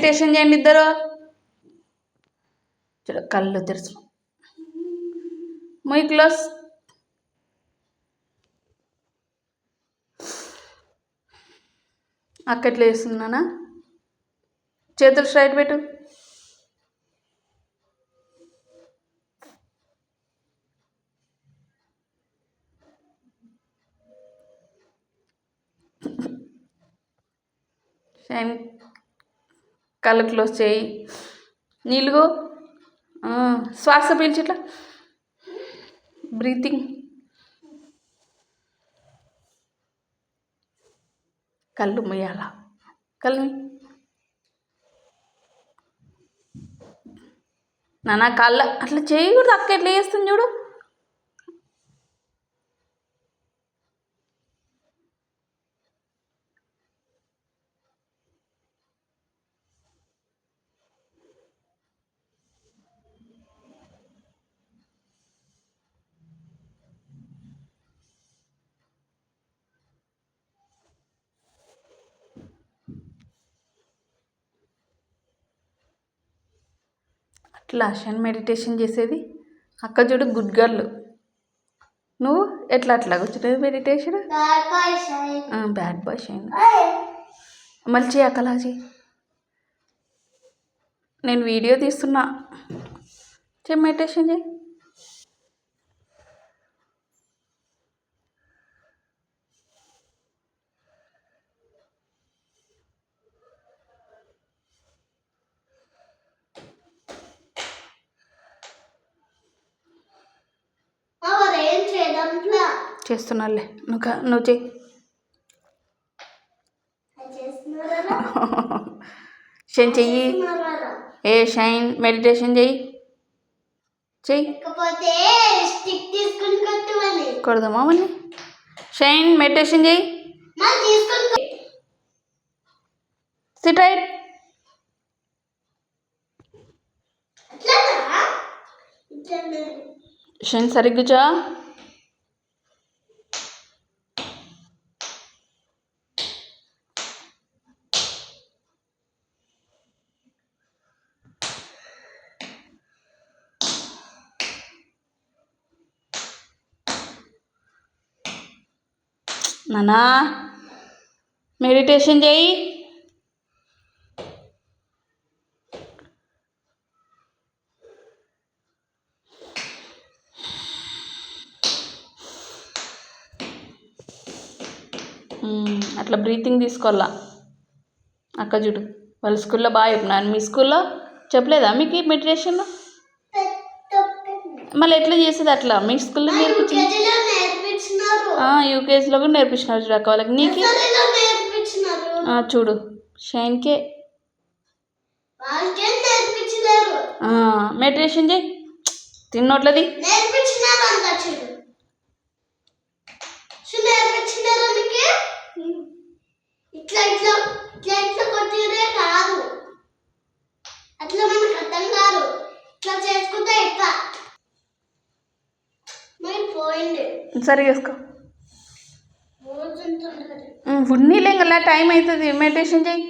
Meditation చేయండి ఇద్దరు. చూడ కళ్ళు తెరుచు, మై క్లోజ్. అక్కట్లో వేస్తున్నానా? చేతులు స్ట్రైట్ పెట్టు. షైన్ కళ్ళు క్లోజ్ చేయి. నీళ్ళుగో. శ్వాస పీల్చి ఇట్లా బ్రీతింగ్. కళ్ళు ముయ్యాల. కళ్ళు నాన్న కళ్ళ అట్లా చేయకూడదు. అక్క ఎట్లా చేస్తుంది చూడు. అట్లా షైన్ మెడిటేషన్ చేసేది. అక్క చూడు గుడ్ గర్ల్. నువ్వు ఎట్లా అట్లా కూర్చుంటుంది మెడిటేషన్. Bad boy shine. మళ్ళీ చేయి అక్కలా చేయి. నేను వీడియో తీస్తున్నా. చేయి మెడిటేషన్ చేయి. చేస్తున్నాలే నువ్వు చెయ్యి. షైన్ చెయ్యి. షైన్ మెడిటేషన్ చెయ్యి. కొడదామా మళ్ళీ? షైన్ మెడిటేషన్ చెయ్యి. SIT right. షైన్ సరిగ్గా కూర్చో. నానా మెడిటేషన్ చేయి. అట్లా బ్రీతింగ్ తీసుకోవాలా. అక్క చూడు వాళ్ళ స్కూల్లో బాగా చెప్పినాను. మీ స్కూల్లో చెప్పలేదా మీకు మెడిటేషన్? మళ్ళీ ఎట్లా చేసేది అట్లా మీ స్కూల్లో నేర్పించింది? యూకేజీలో కూడా నేర్పించినారు చూడు అక్క వాళ్ళకి. నీకు చూడు షైన్కే మెడిటేషన్ చేయి. తిన్నోట్లది సరే చేసుకో. ఉన్నీలేంగలా టైం అవుతుంది. మెడిటేషన్ చేయి.